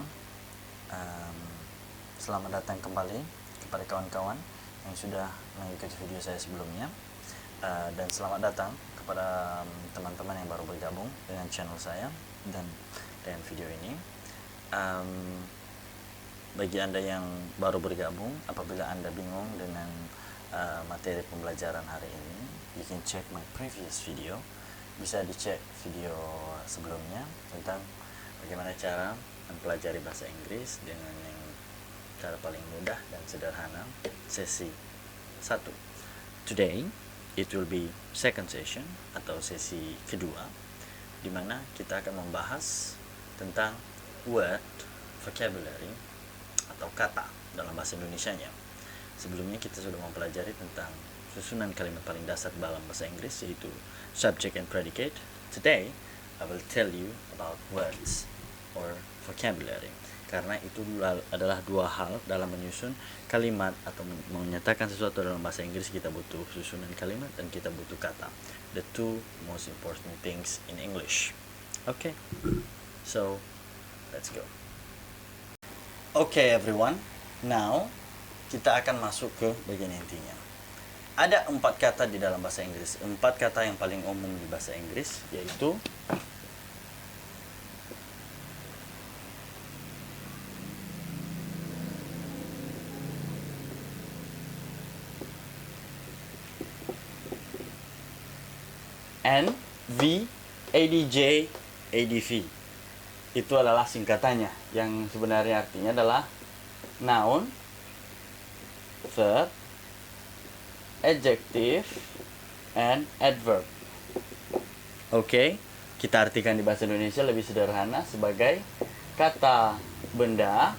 kawan-kawan. Selamat datang kembali kepada kawan-kawan yang sudah mengikuti video saya sebelumnya, dan selamat datang kepada teman-teman yang baru bergabung dengan channel saya dan dengan video ini. Bagi Anda yang baru bergabung, apabila Anda bingung dengan materi pembelajaran hari ini, you can check my previous video. Bisa dicek video sebelumnya tentang bagaimana cara mempelajari bahasa Inggris dengan yang cara paling mudah dan sederhana, sesi 1. Today it will be second session atau sesi kedua, di mana kita akan membahas tentang word vocabulary atau kata dalam bahasa Indonesianya. Sebelumnya kita sudah mempelajari tentang susunan kalimat paling dasar dalam bahasa Inggris, yaitu subject and predicate. Today I will tell you about words or vocabulary, karena itu adalah dua hal dalam menyusun kalimat atau menyatakan sesuatu dalam bahasa Inggris. Kita butuh susunan kalimat dan kita butuh kata, the two most important things in English. Okay, so let's go. Okay everyone, now kita akan masuk ke bagian intinya. Ada 4 kata di dalam bahasa Inggris, 4 kata yang paling umum di bahasa Inggris, yaitu N, V, ADJ, ADV. Itu adalah singkatannya, yang sebenarnya artinya adalah noun, verb, adjective, and adverb. Oke, kita artikan di bahasa Indonesia lebih sederhana sebagai kata benda,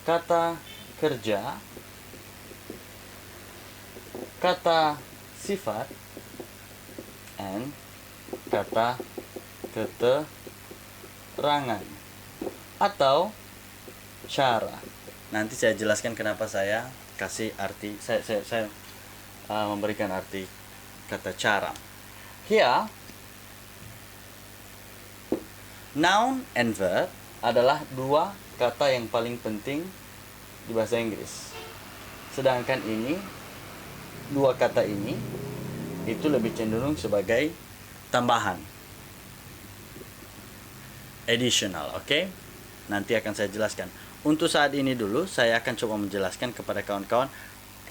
kata kerja, kata sifat, and kata keterangan atau cara. Nanti saya jelaskan kenapa saya kasih arti, saya memberikan arti kata cara. Here, noun and verb adalah 2 kata yang paling penting di bahasa Inggris. Sedangkan ini 2 kata ini itu lebih cenderung sebagai tambahan, additional. Oke? Nanti akan saya jelaskan. Untuk saat ini dulu saya akan coba menjelaskan kepada kawan-kawan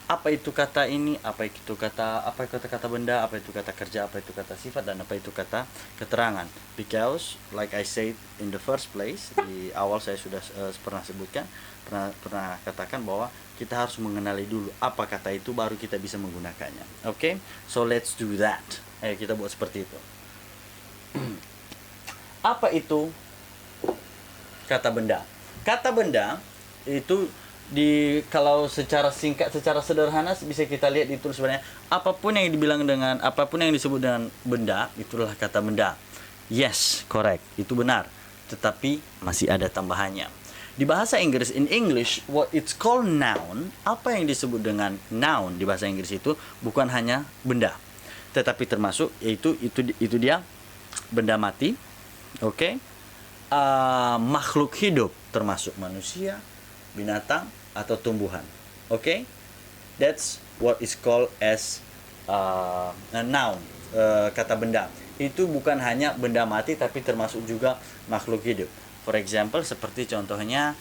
apa itu kata ini, apa itu kata benda, apa itu kata kerja, apa itu kata sifat, dan apa itu kata keterangan. Because like I said in the first place, di awal saya sudah pernah sebutkan, pernah katakan bahwa kita harus mengenali dulu apa kata itu, baru kita bisa menggunakannya. Oke? So let's do that. Ayo kita buat seperti itu. Apa itu kata benda? Kata benda itu kalau secara singkat, secara sederhana bisa kita lihat itu sebenarnya apapun yang disebut dengan benda, itulah kata benda. Yes, correct. Itu benar. Tetapi masih ada tambahannya. Di bahasa Inggris, in English, what it's called noun, apa yang disebut dengan noun di bahasa Inggris itu bukan hanya benda, tetapi termasuk yaitu itu dia benda mati, oke? Makhluk hidup, termasuk manusia, binatang, atau tumbuhan. Oke? That's what is called as a noun, kata benda. Itu bukan hanya benda mati, tapi termasuk juga makhluk hidup. For example, seperti contohnya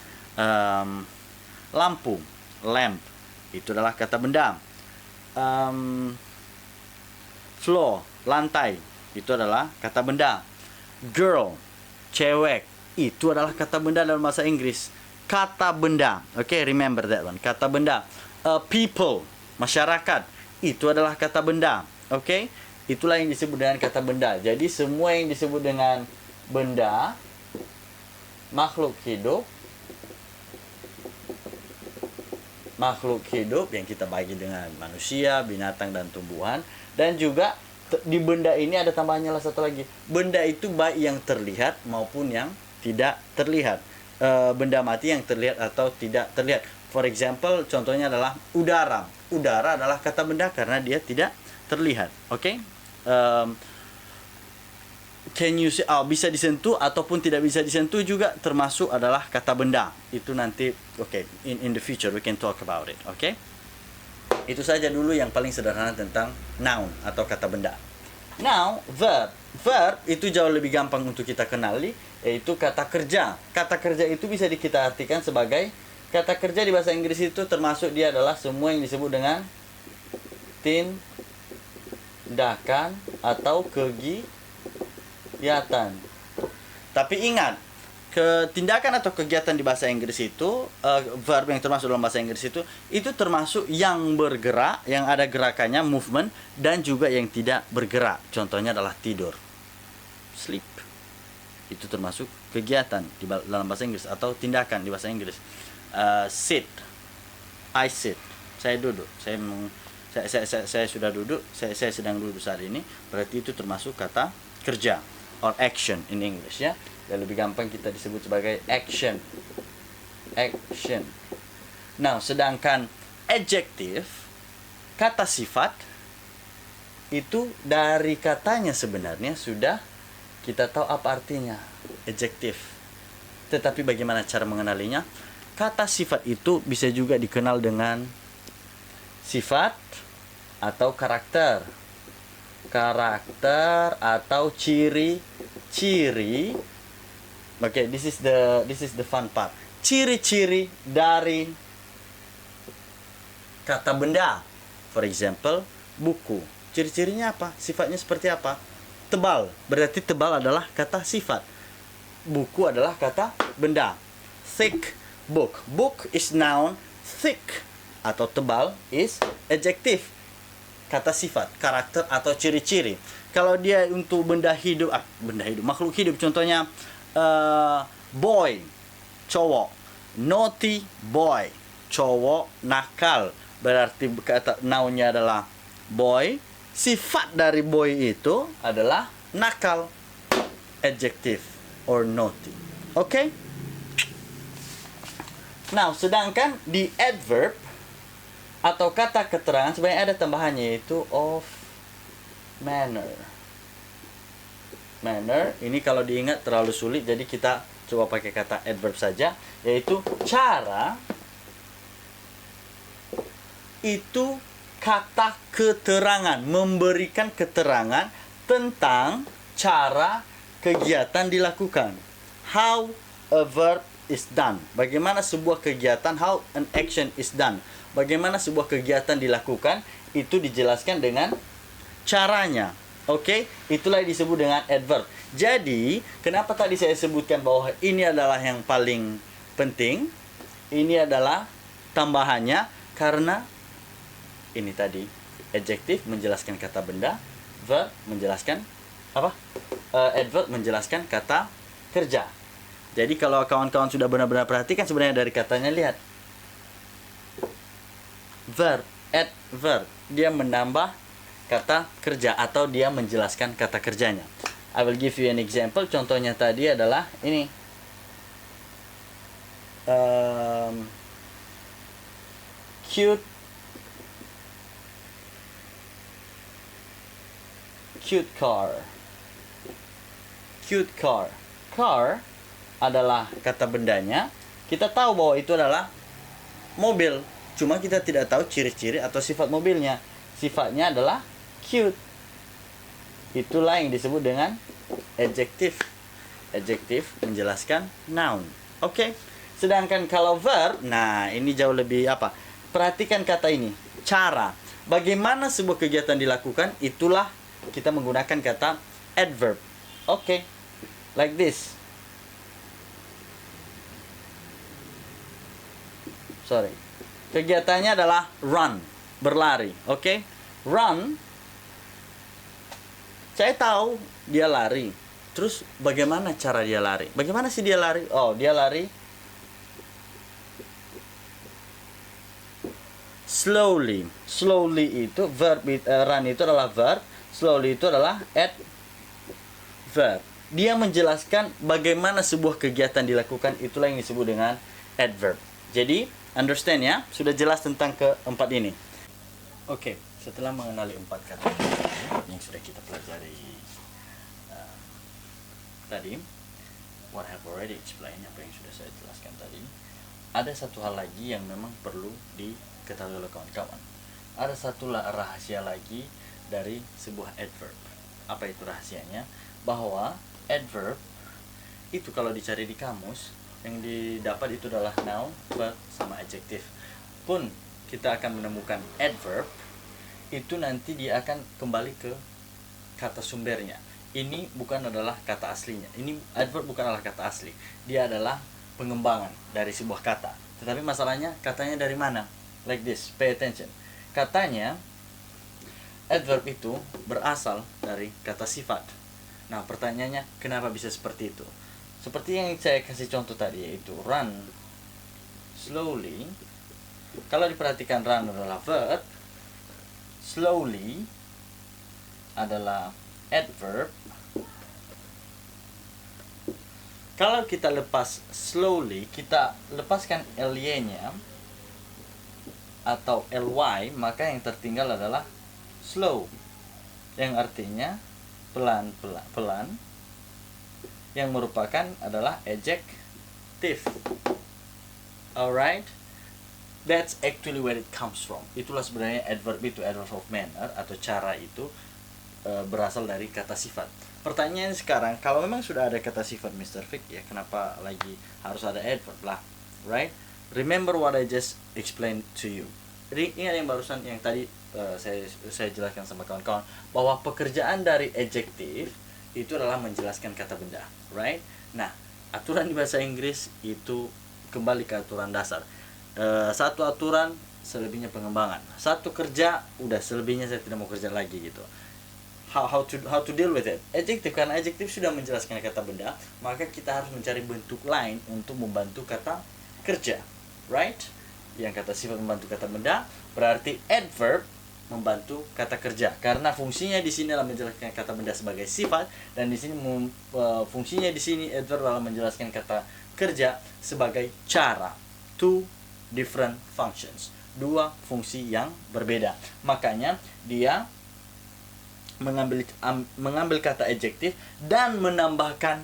lampu, lamp, itu adalah kata benda. Floor, lantai, itu adalah kata benda. Girl, cewek, itu adalah kata benda dalam bahasa Inggris. Kata benda, okay, remember that one. Kata benda. People, masyarakat, itu adalah kata benda. Okay, itulah yang disebut dengan kata benda. Jadi semua yang disebut dengan benda, makhluk hidup yang kita bagi dengan manusia, binatang, dan tumbuhan. Dan juga di benda ini ada tambahannya satu lagi. Benda itu baik yang terlihat maupun yang tidak terlihat. Benda mati yang terlihat atau tidak terlihat. For example, contohnya adalah udara. Udara adalah kata benda karena dia tidak terlihat. Oke? can you see, bisa disentuh ataupun tidak bisa disentuh juga termasuk adalah kata benda. Itu nanti in the future we can talk about it. Itu saja dulu yang paling sederhana tentang noun atau kata benda. Now verb itu jauh lebih gampang untuk kita kenali, yaitu kata kerja. Kata kerja itu bisa kita artikan sebagai kata kerja di bahasa Inggris itu termasuk dia adalah semua yang disebut dengan tindakan atau kegiatan. Tapi ingat, tindakan atau kegiatan di bahasa Inggris itu, verb yang termasuk dalam bahasa Inggris itu termasuk yang bergerak, yang ada gerakannya, movement, dan juga yang tidak bergerak. Contohnya adalah tidur, sleep. Itu termasuk kegiatan dalam bahasa Inggris atau tindakan di bahasa Inggris. Sit, I sit, saya duduk, saya sudah duduk, saya sedang duduk saat ini, berarti itu termasuk kata kerja or action in English ya. Dan lebih gampang kita disebut sebagai action. Nah, sedangkan adjective, kata sifat, itu dari katanya sebenarnya sudah kita tahu apa artinya adjective. Tetapi bagaimana cara mengenalinya? Kata sifat itu bisa juga dikenal dengan sifat atau karakter. Karakter atau ciri-ciri. This is the fun part. Ciri-ciri dari kata benda. For example, buku. Ciri-cirinya apa? Sifatnya seperti apa? Tebal. Berarti tebal adalah kata sifat. Buku adalah kata benda. Thick book. Book is noun. Thick atau tebal is adjective. Kata sifat, karakter atau ciri-ciri. Kalau dia untuk benda hidup, makhluk hidup, contohnya boy, cowok. Naughty boy, cowok nakal. Berarti kata nounnya adalah boy. Sifat dari boy itu adalah nakal. Adjective or naughty. Now, sedangkan di adverb atau kata keterangan sebenarnya ada tambahannya, yaitu of manner. Manner ini kalau diingat terlalu sulit, jadi kita coba pakai kata adverb saja, yaitu cara. Itu kata keterangan, memberikan keterangan tentang cara kegiatan dilakukan. How a verb is done. Bagaimana sebuah kegiatan, how an action is done. Bagaimana sebuah kegiatan dilakukan, itu dijelaskan dengan caranya. Itulah yang disebut dengan adverb. Jadi, kenapa tadi saya sebutkan bahwa ini adalah yang paling penting, ini adalah tambahannya, karena ini tadi adjective menjelaskan kata benda, verb menjelaskan adverb menjelaskan kata kerja. Jadi kalau kawan-kawan sudah benar-benar perhatikan, sebenarnya dari katanya, lihat, verb, adverb, dia menambah kata kerja atau dia menjelaskan kata kerjanya. I will give you an example. Contohnya tadi adalah ini, cute car. Cute car. Car adalah kata bendanya. Kita tahu bahwa itu adalah mobil. Cuma kita tidak tahu ciri-ciri atau sifat mobilnya. Sifatnya adalah cute. Itulah yang disebut dengan adjective. Adjective menjelaskan noun. Sedangkan kalau verb, nah ini jauh lebih perhatikan kata ini, cara. Bagaimana sebuah kegiatan dilakukan, itulah kita menggunakan kata adverb. Like this. Kegiatannya adalah run, berlari. Run, saya tahu dia lari. Terus bagaimana cara dia lari? Bagaimana sih dia lari? Dia lari slowly. Slowly itu verb, run itu adalah verb, slowly itu adalah adverb. Dia menjelaskan bagaimana sebuah kegiatan dilakukan, itulah yang disebut dengan adverb. Jadi, understand ya, sudah jelas tentang keempat ini. Setelah mengenali empat kata yang sudah kita pelajari tadi, what I have already explained, apa yang sudah saya jelaskan tadi, ada satu hal lagi yang memang perlu diketahui oleh kawan-kawan. Ada satu rahasia lagi dari sebuah adverb. Apa itu rahasianya? Bahwa adverb itu kalau dicari di kamus, yang didapat itu adalah noun, verb, sama adjective. Pun kita akan menemukan adverb, itu nanti dia akan kembali ke kata sumbernya. Ini bukan adalah kata aslinya. Ini adverb bukanlah kata asli. Dia adalah pengembangan dari sebuah kata. Tetapi masalahnya katanya dari mana? Like this, pay attention. Katanya adverb itu berasal dari kata sifat. Nah, pertanyaannya kenapa bisa seperti itu? Seperti yang saya kasih contoh tadi, yaitu run slowly. Kalau diperhatikan, run adalah verb, slowly adalah adverb. Kalau kita lepas slowly, kita lepaskan ly-nya atau ly, maka yang tertinggal adalah slow, yang artinya pelan, yang merupakan adalah adjective. Alright, that's actually where it comes from. Itulah sebenarnya adverb itu, adverb of manner atau cara itu berasal dari kata sifat. Pertanyaan sekarang, kalau memang sudah ada kata sifat Mr. Vic, ya kenapa lagi harus ada adverb lah, right? Remember what I just explained to you. Ingat yang barusan yang tadi saya jelaskan sama kawan-kawan, bahwa pekerjaan dari adjective itu adalah menjelaskan kata benda, right? Nah, aturan di bahasa Inggris itu kembali ke aturan dasar. Satu aturan, selebihnya pengembangan. Satu kerja, udah selebihnya saya tidak mau kerja lagi gitu. How to deal with it? Adjective, karena adjective sudah menjelaskan kata benda, maka kita harus mencari bentuk lain untuk membantu kata kerja, right? Yang kata sifat membantu kata benda, berarti adverb membantu kata kerja, karena fungsinya di sini adalah menjelaskan kata benda sebagai sifat, dan di sini fungsinya di sini adverb adalah menjelaskan kata kerja sebagai cara. Two different functions, dua fungsi yang berbeda. Makanya dia mengambil kata adjektif dan menambahkan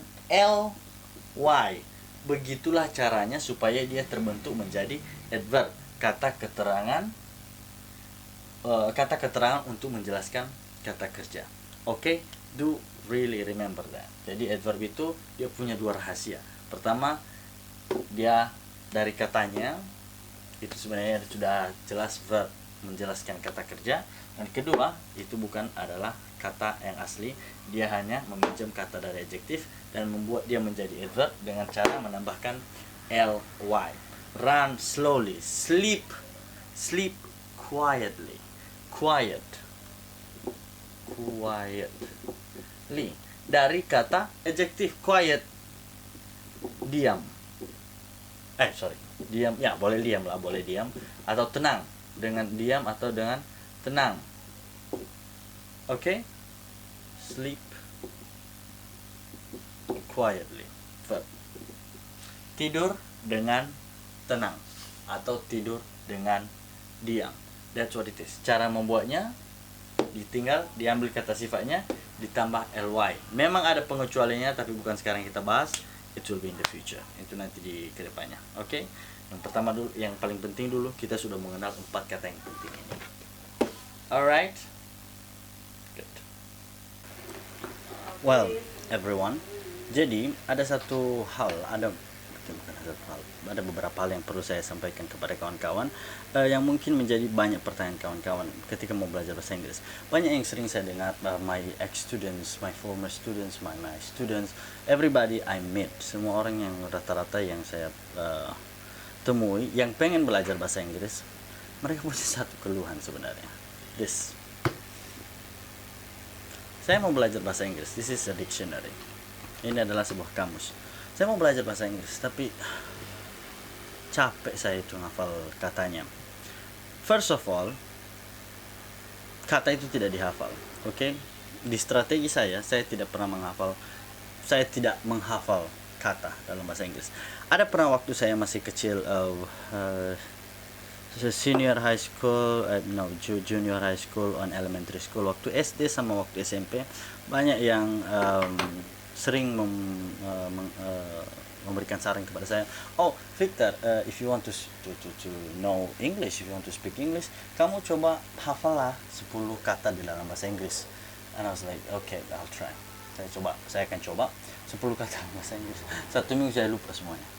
ly. Begitulah caranya supaya dia terbentuk menjadi adverb, kata keterangan untuk menjelaskan kata kerja. Okay? Do really remember that. Jadi adverb itu dia punya dua rahasia. Pertama, dia dari katanya itu sebenarnya sudah jelas verb, menjelaskan kata kerja. Dan kedua, itu bukan adalah kata yang asli, dia hanya meminjam kata dari adjektif dan membuat dia menjadi adverb dengan cara menambahkan ly. Run slowly, sleep quietly, quietly, dari kata adjektif quiet, diam. Diam, ya boleh diam lah, boleh diam, atau tenang, dengan diam atau dengan tenang. Okay? Sleep quietly. Verb. Tidur dengan tenang atau tidur dengan diam. That's what it is. Cara membuatnya ditinggal, diambil kata sifatnya, ditambah ly. Memang ada pengecualiannya, tapi bukan sekarang kita bahas. It will be in the future. Itu nanti di kedepannya. Okay? Yang pertama dulu, yang paling penting dulu, kita sudah mengenal 4 kata yang penting ini. Alright? Good. Well, everyone, jadi ada satu hal, ada beberapa hal yang perlu saya sampaikan kepada kawan-kawan, yang mungkin menjadi banyak pertanyaan kawan-kawan ketika mau belajar bahasa Inggris. Banyak yang sering saya dengar, my ex-students, my former students, my students, everybody I meet, semua orang yang rata-rata yang saya temui yang pengen belajar bahasa Inggris, mereka punya satu keluhan sebenarnya. Saya mau belajar bahasa Inggris. This is a dictionary. Ini adalah sebuah kamus. Saya mau belajar bahasa Inggris, tapi capek saya itu ngafal katanya. First of all, kata itu tidak dihafal. Okay? Di strategi saya tidak pernah menghafal. Saya tidak menghafal kata dalam bahasa Inggris. Ada pernah waktu saya masih kecil, senior high school, junior high school on elementary school, waktu SD sama waktu SMP, banyak yang sering memberikan saran kepada saya, oh Victor, if you want to know English, if you want to speak English, kamu coba hafallah 10 kata di dalam bahasa Inggris. And I was like, okay, I'll try. Saya akan coba 10 kata bahasa Inggris. 1 minggu saya lupa semuanya.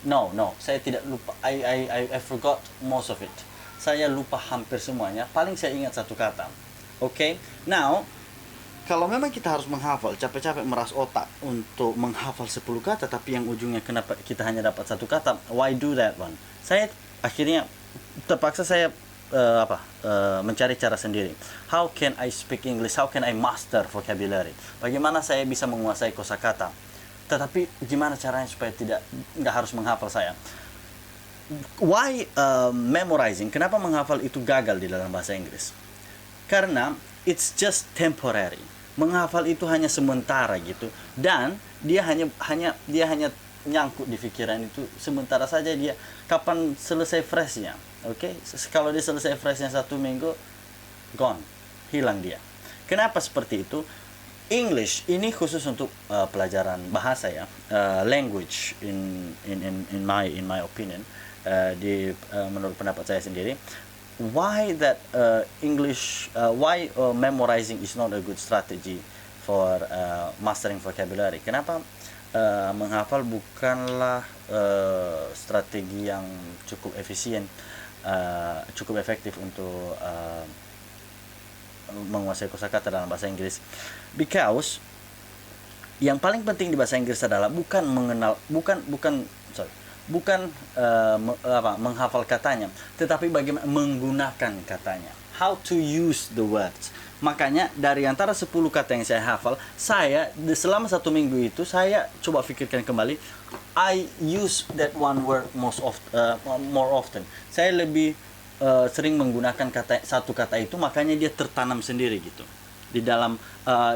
No, saya tidak lupa. I forgot most of it. Saya lupa hampir semuanya. Paling saya ingat 1 kata. Okay, now kalau memang kita harus menghafal, capek-capek meras otak untuk menghafal 10 kata, tapi yang ujungnya kenapa kita hanya dapat 1 kata? Why do that one? Saya akhirnya terpaksa saya mencari cara sendiri. How can I speak English? How can I master vocabulary? Bagaimana saya bisa menguasai kosakata? Tetapi gimana caranya supaya nggak harus menghafal saya? Why memorizing? Kenapa menghafal itu gagal di dalam bahasa Inggris? Karena it's just temporary. Menghafal itu hanya sementara gitu, dan dia hanya nyangkut di pikiran itu sementara saja. Dia kapan selesai freshnya, oke? Kalau dia selesai freshnya 1 minggu, gone, hilang dia. Kenapa seperti itu? English ini khusus untuk pelajaran bahasa ya, language in my opinion, menurut pendapat saya sendiri. Why that why memorizing is not a good strategy for mastering vocabulary? Kenapa menghafal bukanlah strategi yang cukup efisien, cukup efektif untuk menguasai kosakata dalam bahasa Inggris? Because yang paling penting di bahasa Inggris adalah bukan menghafal katanya, tetapi bagaimana menggunakan katanya. How to use the words. Makanya dari antara 10 kata yang saya hafal, selama 1 minggu itu saya coba pikirkan kembali. I use that one word more often. Saya lebih sering menggunakan satu kata itu, makanya dia tertanam sendiri gitu di dalam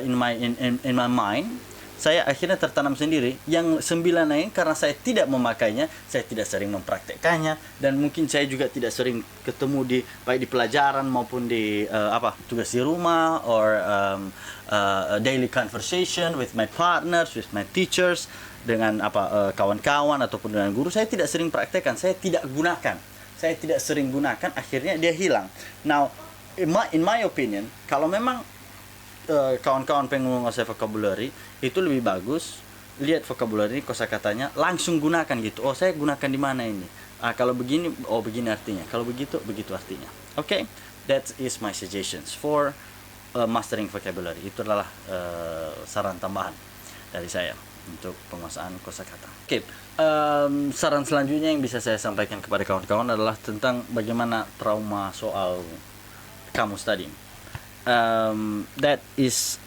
in my mind. Saya akhirnya tertanam sendiri. Yang 9 lain karena saya tidak memakainya, saya tidak sering mempraktekkannya, dan mungkin saya juga tidak sering ketemu baik di pelajaran maupun di tugas di rumah, or daily conversation with my partners, with my teachers, dengan kawan-kawan ataupun dengan guru. Saya tidak sering praktekkan, saya tidak sering gunakan, akhirnya dia hilang. Now, in my opinion, kalau memang kawan-kawan pengen menguasai vocabulary, itu lebih bagus lihat vocabulary, kosakatanya, langsung gunakan gitu. Oh, saya gunakan di mana ini? Kalau begini, oh begini artinya. Kalau begitu, begitu artinya. Okay? That is my suggestions for mastering vocabulary. Itu adalah saran tambahan dari saya untuk penguasaan kosakata. Okay. Saran selanjutnya yang bisa saya sampaikan kepada kawan-kawan adalah tentang bagaimana trauma soal kamus tadi. That is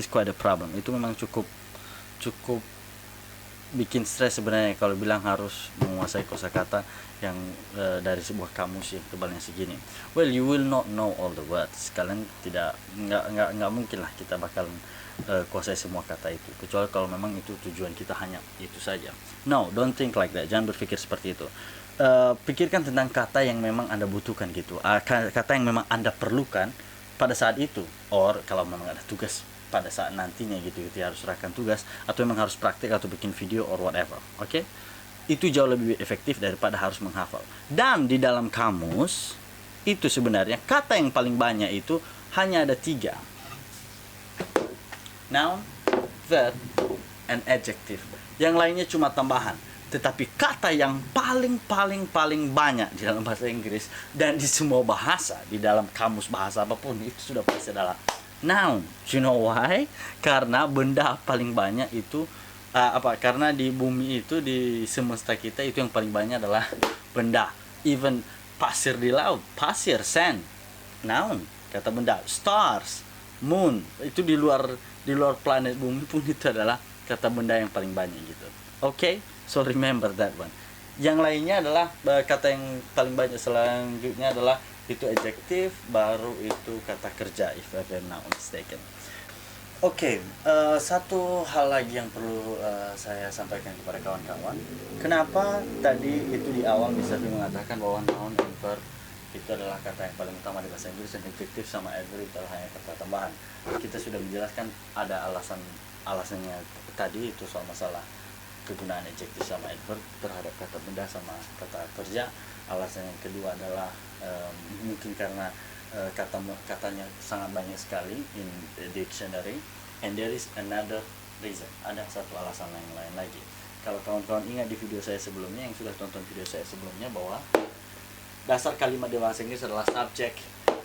quite a problem. Itu memang cukup bikin stres sebenarnya kalau bilang harus menguasai kosakata yang dari sebuah kamus yang tebalnya segini. Well, you will not know all the words. Kalian nggak mungkin lah kita bakal kuasai semua kata itu, kecuali kalau memang itu tujuan kita hanya itu saja. No, don't think like that. Jangan berpikir seperti itu. Pikirkan tentang kata yang memang Anda butuhkan gitu, kata yang memang Anda perlukan pada saat itu, or kalau memang ada tugas pada saat nantinya gitu, harus serahkan tugas, atau memang harus praktek atau bikin video or whatever. Okay? Itu jauh lebih efektif daripada harus menghafal. Dan di dalam kamus itu sebenarnya kata yang paling banyak itu hanya ada 3: noun, verb, and adjective. Yang lainnya cuma tambahan. Tetapi kata yang paling banyak di dalam bahasa Inggris dan di semua bahasa, di dalam kamus bahasa apapun, itu sudah pasti adalah noun. You know why? Karena benda paling banyak itu karena di bumi itu, di semesta kita itu yang paling banyak adalah benda. Even pasir di laut, pasir, sand, noun, kata benda. Stars, moon, itu di luar planet bumi pun itu adalah kata benda yang paling banyak gitu. Okay? So remember that one. Yang lainnya adalah kata yang paling banyak selanjutnya adalah itu adjective, baru itu kata kerja, if I'm not mistaken. Okay, satu hal lagi yang perlu saya sampaikan kepada kawan-kawan. Kenapa tadi itu di awal bisa mengatakan bahwa noun and verb itu adalah kata yang paling utama di bahasa Inggris, dan adjective sama adverb itu adalah hanya kata tambahan. Kita sudah menjelaskan ada alasan alasannya tadi itu soal masalah kegunaan adjektif sama adverb terhadap kata benda sama kata kerja. Alasan yang kedua adalah mungkin karena katanya sangat banyak sekali in the dictionary. And there is another reason, ada satu alasan yang lain lagi. Kalau kawan-kawan ingat di video saya sebelumnya, yang sudah tonton video saya sebelumnya, bahwa dasar kalimat di bahasa Inggris adalah subject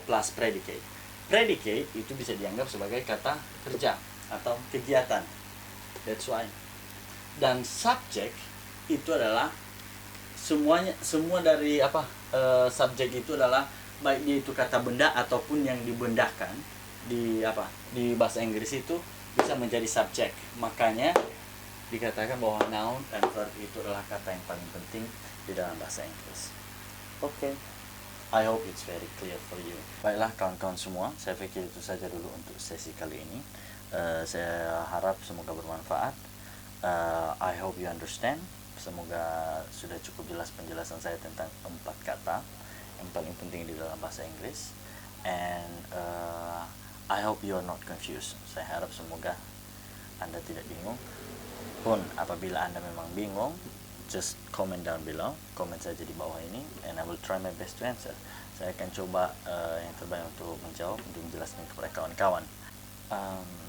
plus predicate. Predicate itu bisa dianggap sebagai kata kerja atau kegiatan. That's why. Dan subject itu adalah semua dari subjek itu adalah baik dia itu kata benda ataupun yang dibendakan di bahasa Inggris itu bisa menjadi subjek. Makanya dikatakan bahwa noun dan verb itu adalah kata yang paling penting di dalam bahasa Inggris. Oke. I hope it's very clear for you. Baiklah kawan-kawan semua, saya pikir itu saja dulu untuk sesi kali ini. Saya harap semoga bermanfaat. I hope you understand. Semoga sudah cukup jelas penjelasan saya tentang 4 kata yang paling penting di dalam bahasa Inggris. And I hope you are not confused. Saya harap semoga Anda tidak bingung. Pun apabila Anda memang bingung, just comment down below, komen saja di bawah ini, and I will try my best to answer. Saya akan coba yang terbaik untuk menjawab, untuk menjelaskan kepada kawan-kawan.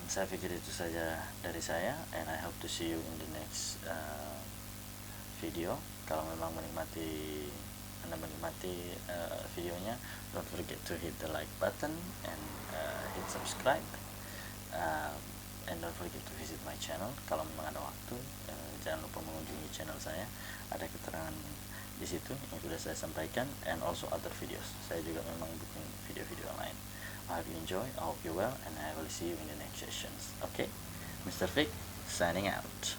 Saya pikir itu saja dari saya, and I hope to see you in the next video. Kalau memang Anda menikmati videonya, don't forget to hit the like button and hit subscribe. And don't forget to visit my channel. Kalau memang ada waktu, jangan lupa mengunjungi channel saya. Ada keterangan di situ yang sudah saya sampaikan, and also other videos. Saya juga memang bikin video-video lain. I hope you enjoy, I hope you well, and I will see you in the next sessions. Okay, Mr. Fik signing out.